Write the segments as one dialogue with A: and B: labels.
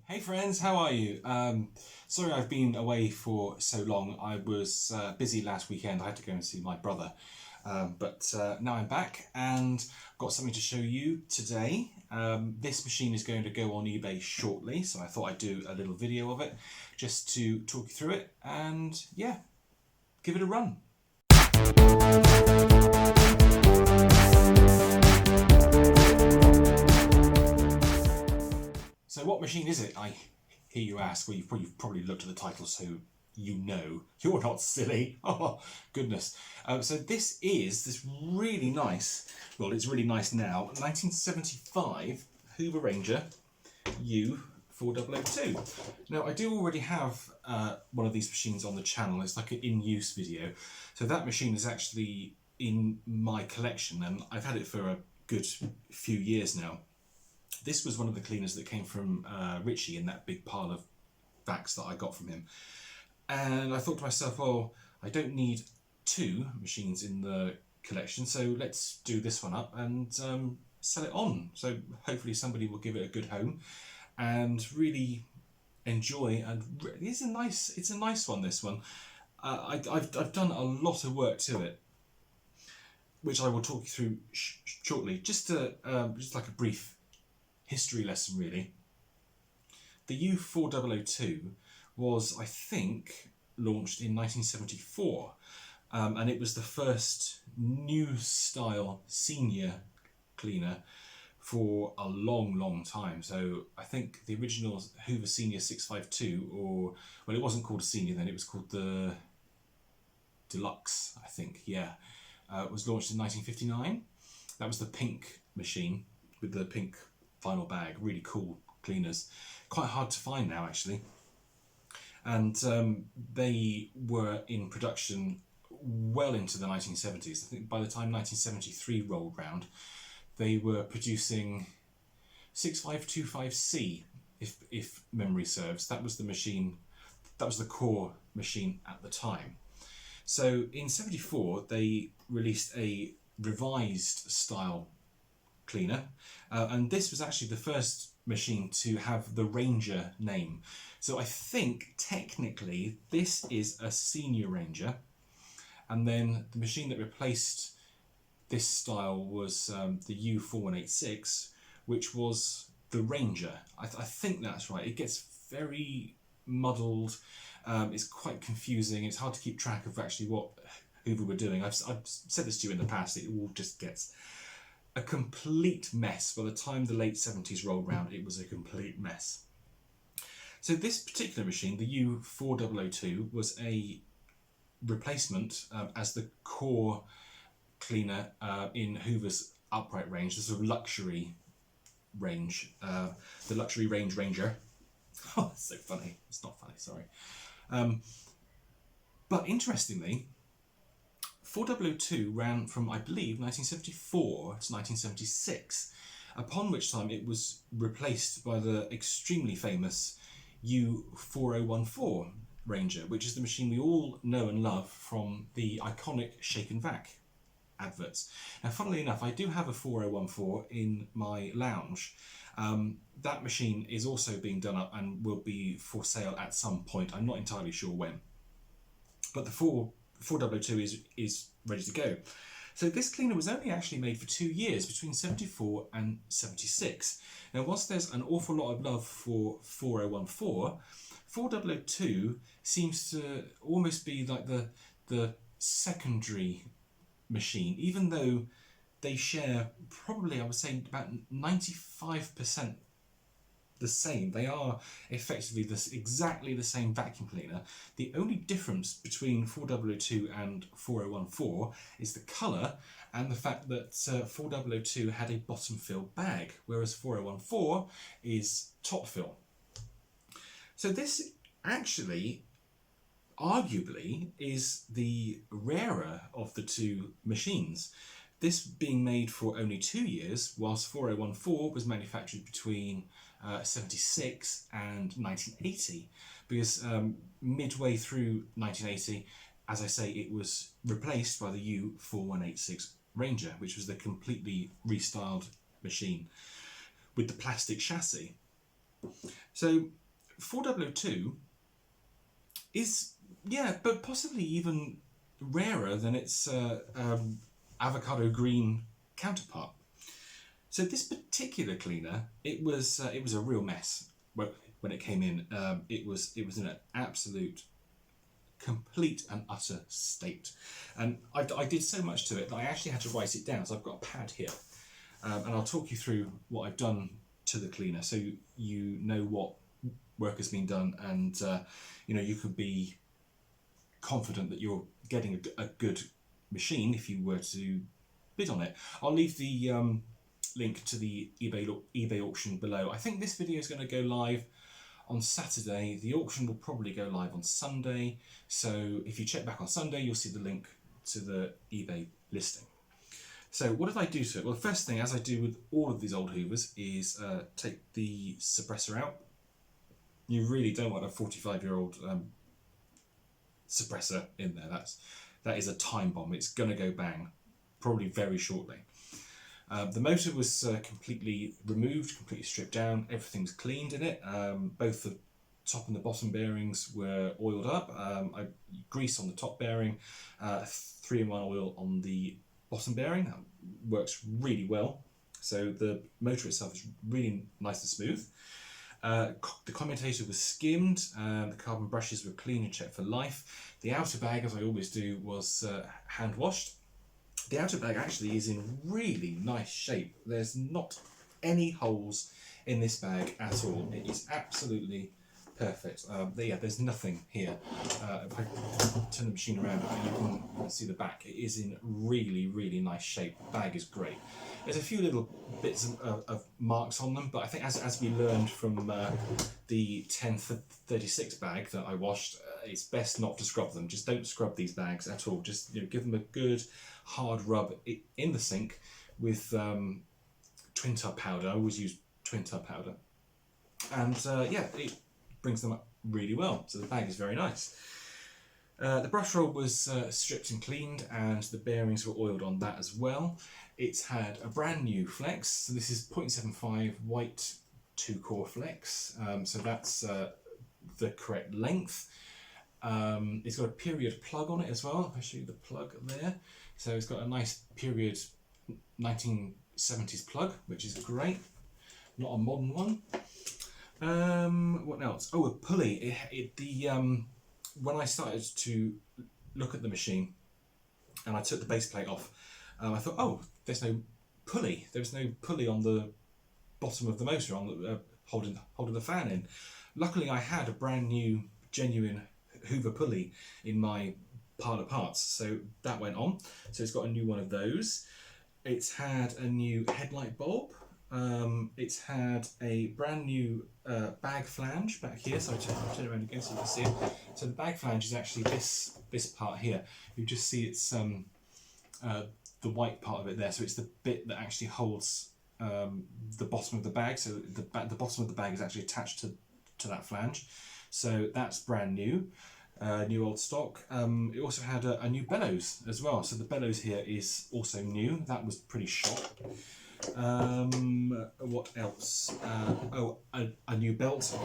A: Hey friends, how are you? Sorry I've been away for so long. I was busy last weekend. I had to go and see my brother. But now I'm back and got something to show you today. This machine is going to go on eBay shortly, so I thought I'd do a little video of it just to talk you through it and yeah, give it a run. So what machine is it, I hear you ask? Well, you've probably looked at the title, so you know. You're not silly. Oh, goodness. So this is this really nice, well, it's really nice now, 1975 Hoover Ranger U4002. Now, I do already have one of these machines on the channel. It's like an in-use video. So that machine is actually in my collection, and I've had it for a good few years now. This was one of the cleaners that came from Richie in that big pile of vacs that I got from him. And I thought to myself, well, I don't need two machines in the collection, so let's do this one up and sell it on. So hopefully somebody will give it a good home and really enjoy. And it's a nice one, this one. I've done a lot of work to it, which I will talk you through shortly. Just like a brief history lesson, really. The U4002 was, I think, launched in 1974, and it was the first new style senior cleaner for a long time. So I think the original Hoover Senior 652, or, well, it wasn't called a senior then, it was called the Deluxe, I think, yeah. It was launched in 1959. That was the pink machine with the pink vinyl bag. Really cool cleaners. Quite hard to find now, actually. And they were in production well into the 1970s. I think by the time 1973 rolled round, they were producing 6525C, if memory serves. That was the machine, that was the core machine at the time. So in 74, they released a revised style cleaner, and this was actually the first machine to have the Ranger name. So I think technically this is a Senior Ranger, and then the machine that replaced this style was the U4186, which was the Ranger. I think that's right. It gets very muddled. It's quite confusing. It's hard to keep track of actually what Hoover were doing. I've said this to you in the past. It all just gets a complete mess. By the time the late 70s rolled round, it was a complete mess. So this particular machine, the U4002, was a replacement as the core cleaner in Hoover's upright range, the sort of luxury range, the luxury range Ranger. Oh, that's so funny. It's not funny, sorry. But interestingly, 4002 ran from, I believe, 1974 to 1976, upon which time it was replaced by the extremely famous U4014 Ranger, which is the machine we all know and love from the iconic Shake and Vac adverts. Now, funnily enough, I do have a 4014 in my lounge. That machine is also being done up and will be for sale at some point. I'm not entirely sure when. But the 4002 is ready to go. So this cleaner was only actually made for 2 years, between 74 and 76. Now, whilst there's an awful lot of love for 4014, 4002 seems to almost be like the secondary machine, even though they share probably, I would say, about 95% the same. They are effectively exactly the same vacuum cleaner. The only difference between 4002 and 4014 is the colour and the fact that 4002 had a bottom fill bag, whereas 4014 is top fill. So this actually, arguably, is the rarer of the two machines. This being made for only 2 years, whilst 4014 was manufactured between 76 and 1980, because midway through 1980, as I say, it was replaced by the U4186 Ranger, which was the completely restyled machine with the plastic chassis. So 4002 is, yeah, but possibly even rarer than its avocado green counterpart. So this particular cleaner, it was a real mess when it came in. It was in an absolute, complete and utter state, and I did so much to it that I actually had to write it down. So I've got a pad here, and I'll talk you through what I've done to the cleaner, so you know what work has been done, and you know, you could be confident that you're getting a good machine if you were to bid on it. I'll leave the link to the eBay auction below. I think this video is going to go live on Saturday. The auction will probably go live on Sunday, so if you check back on Sunday, you'll see the link to the eBay listing. So what did I do to it? Well, the first thing, as I do with all of these old Hoovers, is take the suppressor out. You really don't want a 45-year-old suppressor in there. That is a time bomb. It's going to go bang, probably very shortly. The motor was completely removed, completely stripped down. Everything was cleaned in it. Both the top and the bottom bearings were oiled up. I grease on the top bearing, 3-in-1 oil on the bottom bearing. That works really well. So the motor itself is really nice and smooth. The commutator was skimmed, the carbon brushes were clean and checked for life. The outer bag, as I always do, was hand washed. The outer bag actually is in really nice shape. There's not any holes in this bag at all. It is absolutely perfect. Yeah, there's nothing here. If I turn the machine around, you can see the back. It is in really, really nice shape. The bag is great. There's a few little bits of marks on them, but I think as we learned from the 1036 bag that I washed, it's best not to scrub them. Just don't scrub these bags at all. Just, you know, give them a good hard rub in the sink with twin tub powder. I always use twin tub powder, and yeah, it brings them up really well. So the bag is very nice. The brush roll was stripped and cleaned, and the bearings were oiled on that as well. It's had a brand new flex, so this is 0.75 white 2-core flex, so that's the correct length. It's got a period plug on it as well. I'll show you the plug there. So it's got a nice period 1970s plug, which is great, not a modern one. What else? Oh, a pulley. When I started to look at the machine and I took the base plate off, I thought, oh, there's no pulley. There's no pulley on the bottom of the motor, on the holding the fan in. Luckily, I had a brand new, genuine Hoover pulley in my pile of parts, so that went on. So it's got a new one of those. It's had a new headlight bulb. It's had a brand new bag flange back here, so I'll turn it around again so you can see it. So the bag flange is actually this part here. You just see it's the white part of it there, so it's the bit that actually holds the bottom of the bag. So the bottom of the bag is actually attached to that flange. So that's brand new. New old stock. It also had a new bellows as well. So the bellows here is also new. That was pretty shot. What else? A new belt.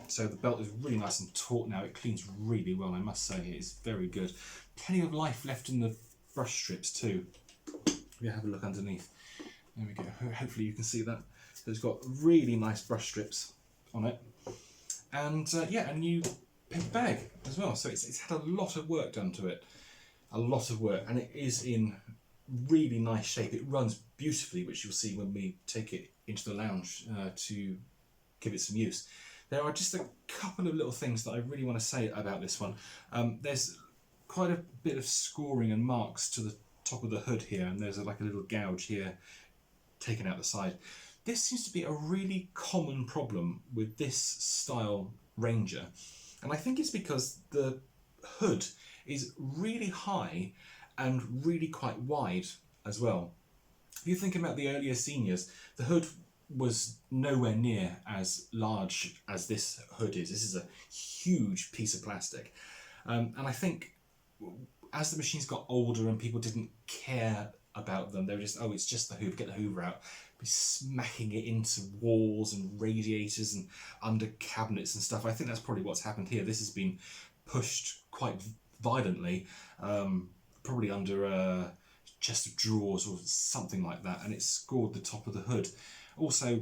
A: So the belt is really nice and taut now. It cleans really well, I must say. It's very good. Plenty of life left in the brush strips too. If you have a look underneath. There we go. Hopefully you can see that. So it's got really nice brush strips on it. And yeah, a new paper bag as well. So it's had a lot of work done to it. A lot of work. And it is in really nice shape. It runs beautifully, which you'll see when we take it into the lounge to give it some use. There are just a couple of little things that I really want to say about this one. There's quite a bit of scoring and marks to the top of the hood here, and there's like a little gouge here taken out the side. This seems to be a really common problem with this style Ranger, and I think it's because the hood is really high and really quite wide as well. If you think about the earlier Seniors, the hood was nowhere near as large as this hood is. This is a huge piece of plastic. And I think as the machines got older and people didn't care about them, they were just, oh, it's just the Hoover, get the Hoover out. be smacking it into walls and radiators and under cabinets and stuff. I think that's probably what's happened here. This has been pushed quite violently, probably under a chest of drawers or something like that, and it's scored the top of the hood. Also,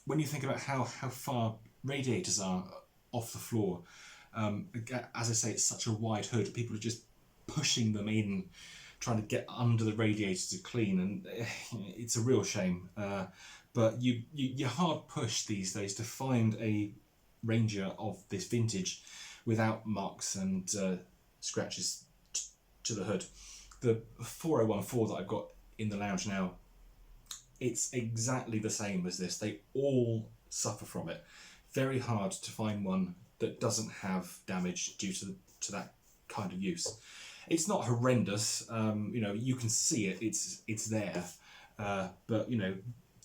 A: when you think about how far radiators are off the floor, as I say, it's such a wide hood, people are just pushing them in, trying to get under the radiator to clean, and it's a real shame. But you're hard pushed these days to find a Ranger of this vintage without marks and scratches to the hood. The 4014 that I've got in the lounge now, it's exactly the same as this. They all suffer from it. Very hard to find one that doesn't have damage due to that kind of use. It's not horrendous. You know, you can see it. It's there. But you know,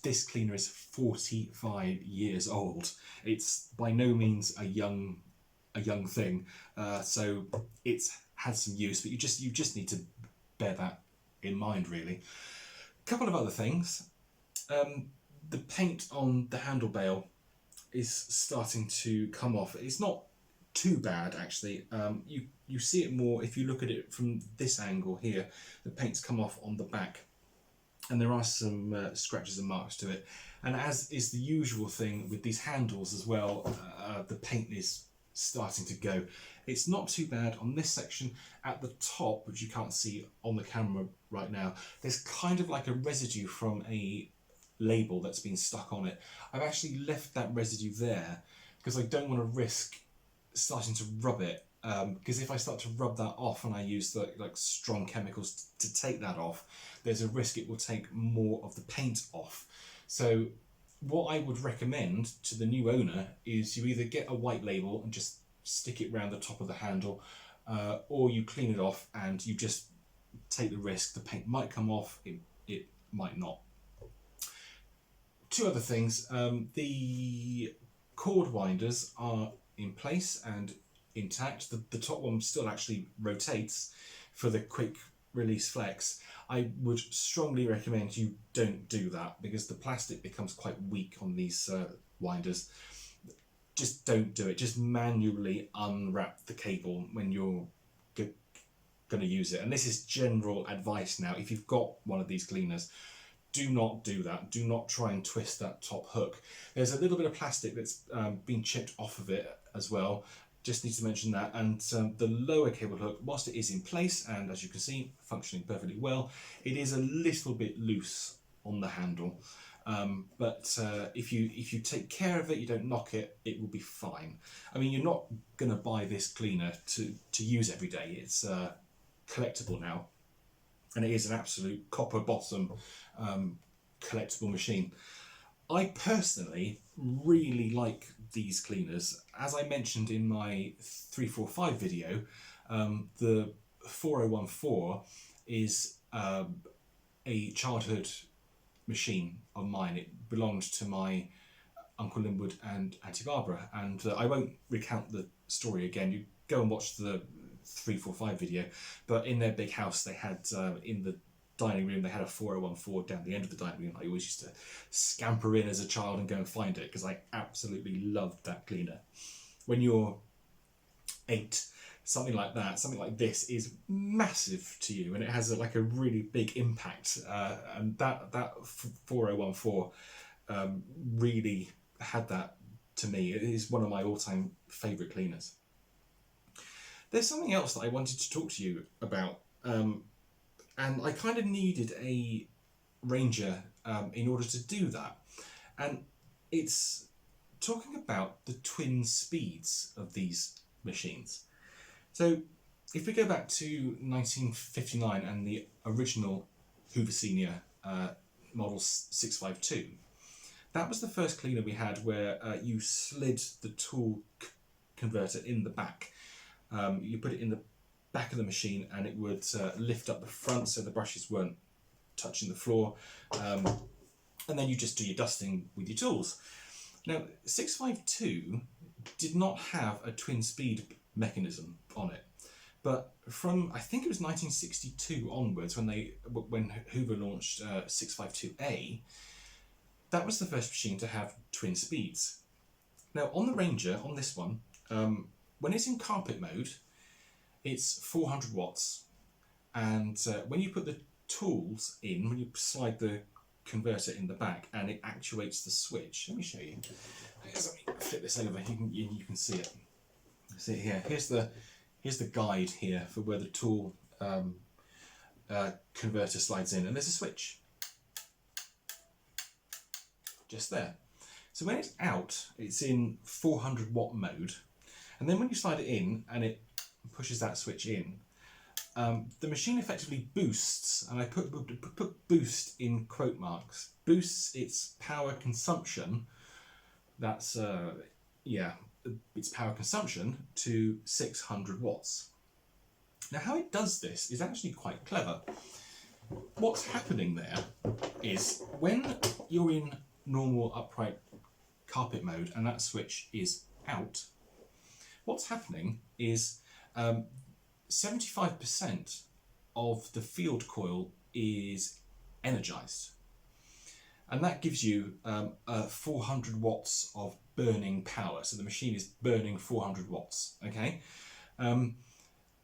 A: this cleaner is 45 years old. It's by no means a young thing. So it's had some use, but you just need to bear that in mind, really. A couple of other things. The paint on the handle bail is starting to come off. It's not too bad, actually. You see it more if you look at it from this angle here. The paint's come off on the back, and there are some scratches and marks to it. And as is the usual thing with these handles as well, the paint is starting to go. It's not too bad on this section. At the top, which you can't see on the camera right now, there's kind of like a residue from a label that's been stuck on it. I've actually left that residue there because I don't want to risk starting to rub it, because if I start to rub that off and I use the like strong chemicals to take that off, there's a risk it will take more of the paint off. So what I would recommend to the new owner is you either get a white label and just stick it around the top of the handle, or you clean it off and you just take the risk. The paint might come off, it might not. Two other things. The cord winders are in place and intact. The top one still actually rotates for the quick release flex. I would strongly recommend you don't do that because the plastic becomes quite weak on these winders. Just don't do it. Just manually unwrap the cable when you're going to use it. And this is general advice now. If you've got one of these cleaners, do not do that. Do not try and twist that top hook. There's a little bit of plastic that's been chipped off of it as well. Just need to mention that. And the lower cable hook, whilst it is in place and as you can see functioning perfectly well, it is a little bit loose on the handle. But if you take care of it, you don't knock it, it will be fine. I mean, you're not going to buy this cleaner to use every day. It's collectible now, and it is an absolute copper bottom collectible machine. I personally really like these cleaners. As I mentioned in my 345 video, the 4014 is a childhood machine of mine. It belonged to my Uncle Linwood and Auntie Barbara, and I won't recount the story again. You go and watch the 345 video, but in their big house they had in the dining room they had a 4014 down the end of the dining room. I always used to scamper in as a child and go and find it because I absolutely loved that cleaner. When you're 8, something like that, something like this is massive to you, and it has like a really big impact. And that 4014 really had that to me. It is one of my all-time favourite cleaners. There's something else that I wanted to talk to you about, and I kind of needed a Ranger in order to do that. And it's talking about the twin speeds of these machines. So if we go back to 1959 and the original Hoover Senior model 652, that was the first cleaner we had where you slid the tool converter in the back. You put it in the back of the machine and it would lift up the front so the brushes weren't touching the floor, and then you just do your dusting with your tools. Now 652 did not have a twin speed mechanism on it, but from I think it was 1962 onwards when Hoover launched 652A, that was the first machine to have twin speeds. Now on the Ranger, on this one, when it's in carpet mode, it's 400 watts. And when you put the tools in, when you slide the converter in the back and it actuates the switch, let me show you. Let me flip this over, you can see it. See it here. Here's the guide here for where the tool converter slides in, and there's a switch. Just there. So when it's out, it's in 400 watt mode, and then when you slide it in and it pushes that switch in, the machine effectively boosts, and I put boost in quote marks, boosts its power consumption. That's its power consumption to 600 watts. Now how it does this is actually quite clever. What's happening there is when you're in normal upright carpet mode and that switch is out, what's happening is 75% of the field coil is energized, and that gives you 400 watts of burning power. So the machine is burning 400 watts, okay? And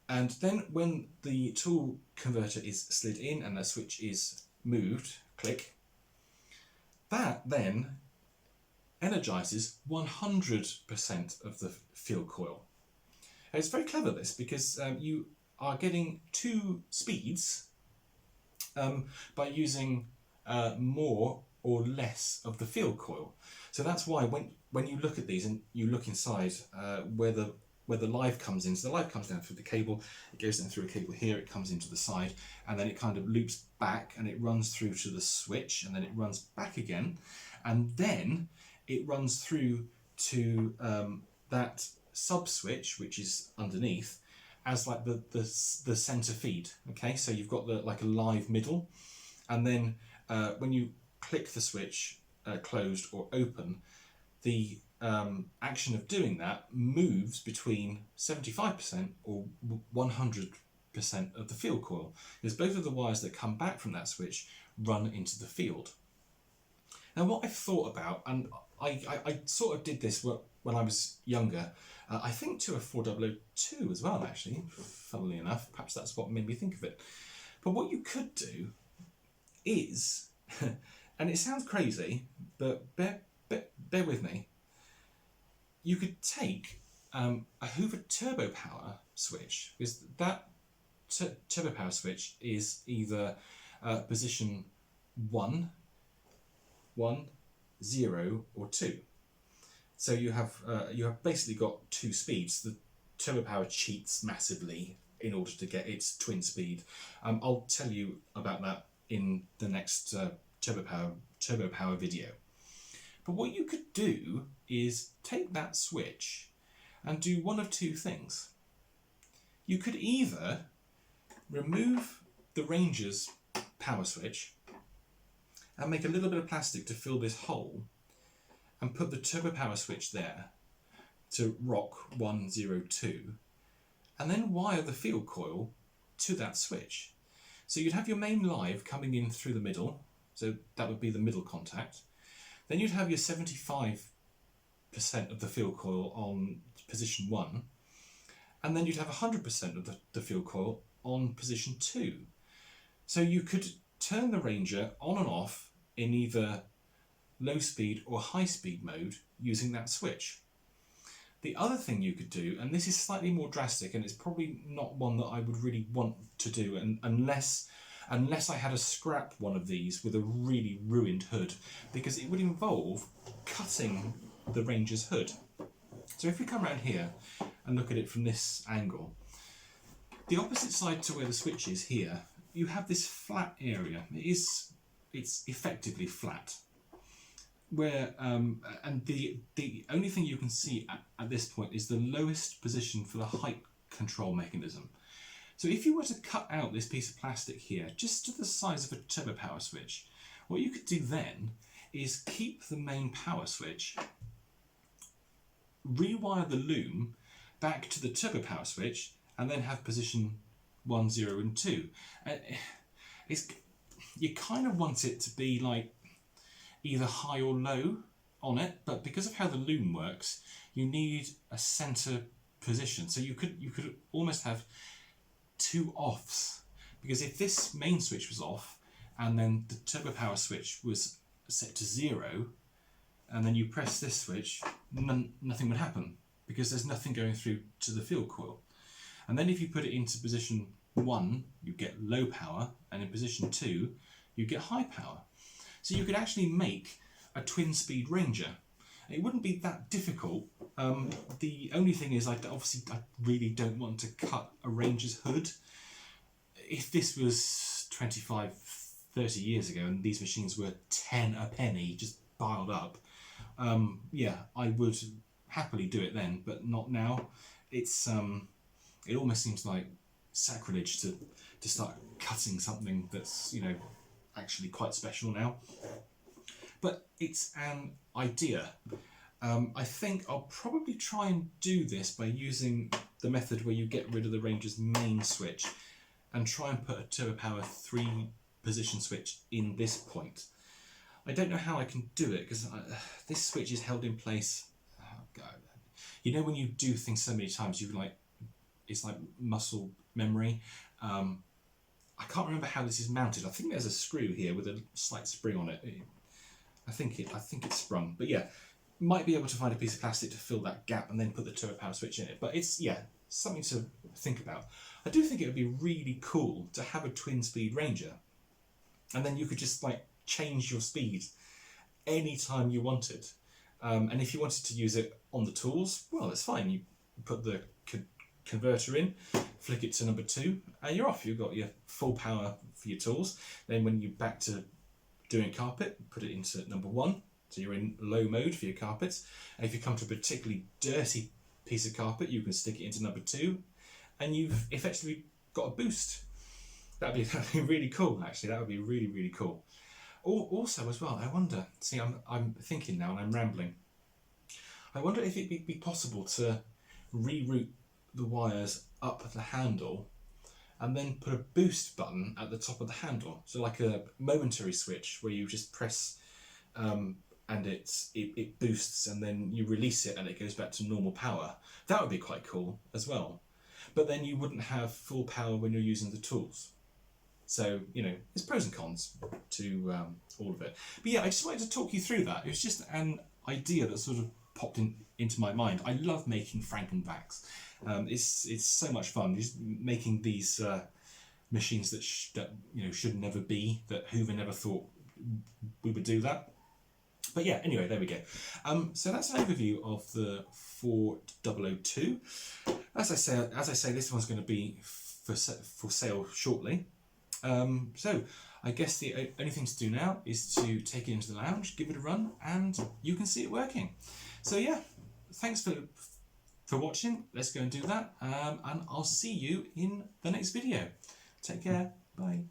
A: then when the tool converter is slid in and the switch is moved, click, that then energizes 100% of the field coil. And it's very clever, this, because you are getting two speeds by using more or less of the field coil. So that's why when you look at these and you look inside where the live comes in, so the live comes down through the cable, it goes down through a cable here, it comes into the side, and then it kind of loops back and it runs through to the switch, and then it runs back again, and then it runs through to that sub switch, which is underneath, as like the center feed. Okay, so you've got like a live middle, and then when you click the switch closed or open, the action of doing that moves between 75% or 100% of the field coil, because both of the wires that come back from that switch run into the field. Now what I've thought about, and I sort of did this when I was younger, I think to a 4002 as well, actually, funnily enough. Perhaps that's what made me think of it. But what you could do is, and it sounds crazy, but bear with me, you could take a Hoover turbo power switch, because that turbo power switch is either position 1, 0 or 2. So you have basically got two speeds. The turbo power cheats massively in order to get its twin speed. I'll tell you about that in the next turbo power video. But what you could do is take that switch and do one of two things. You could either remove the Ranger's power switch and make a little bit of plastic to fill this hole and put the turbo power switch there to rock 102, and then wire the field coil to that switch. So you'd have your main live coming in through the middle, so that would be the middle contact. Then you'd have your 75% of the field coil on position 1, and then you'd have 100% of the field coil on position 2. So you could turn the Ranger on and off in either low speed or high speed mode using that switch. The other thing you could do, and this is slightly more drastic, and it's probably not one that I would really want to do, and unless I had to scrap one of these with a really ruined hood, because it would involve cutting the Ranger's hood. So if we come around here and look at it from this angle, the opposite side to where the switch is here, you have this flat area. It's effectively flat, where and the only thing you can see at this point is the lowest position for the height control mechanism. So if you were to cut out this piece of plastic here, just to the size of a turbo power switch, what you could do then is keep the main power switch, rewire the loom back to the turbo power switch, and then have position 1, 0 and 2. You kind of want it to be like, either high or low on it, but because of how the loom works, you need a centre position. So you could almost have two offs, because if this main switch was off and then the turbo power switch was set to 0, and then you press this switch, nothing would happen because there's nothing going through to the field coil. And then if you put it into position 1, you get low power, and in position 2, you get high power. So you could actually make a twin-speed Ranger. It wouldn't be that difficult. The only thing is, obviously, I really don't want to cut a Ranger's hood. If this was 25, 30 years ago and these machines were 10 a penny, just piled up, yeah, I would happily do it then, but not now. It's it almost seems like sacrilege to start cutting something that's, you know, actually quite special now. But it's an idea. I think I'll probably try and do this by using the method where you get rid of the Ranger's main switch and try and put a turbo power 3 position switch in this point. I don't know how I can do it because this switch is held in place. Oh God. You know when you do things so many times, it's like muscle memory. I can't remember how this is mounted. I think there's a screw here with a slight spring on it. I think it's sprung, but yeah, might be able to find a piece of plastic to fill that gap and then put the turbo power switch in it. But it's, yeah, something to think about. I do think it would be really cool to have a twin speed Ranger, and then you could just like change your speed anytime you wanted. And if you wanted to use it on the tools, well, that's fine. You put the converter in, flick it to number 2, and you're off. You've got your full power for your tools. Then when you're back to doing carpet, put it into number 1, so you're in low mode for your carpets. And if you come to a particularly dirty piece of carpet, you can stick it into number 2, and you've effectively got a boost. That'd be really cool, actually. That would be really, really cool. Also, as well, I wonder, see, I'm thinking now and I'm rambling. I wonder if it'd be possible to reroute the wires up the handle and then put a boost button at the top of the handle. So like a momentary switch where you just press and it boosts, and then you release it and it goes back to normal power. That would be quite cool as well. But then you wouldn't have full power when you're using the tools. So, you know, there's pros and cons to all of it. But yeah, I just wanted to talk you through that. It was just an idea that sort of popped into my mind. I love making Frankenvacs. It's so much fun just making these machines that you know should never be, that Hoover never thought we would do that. But yeah, anyway, there we go. So that's an overview of the 4002. As I say, this one's going to be for sale shortly. So I guess the only thing to do now is to take it into the lounge, give it a run, and you can see it working. So yeah, thanks for watching. Let's go and do that, and I'll see you in the next video. Take care. Bye.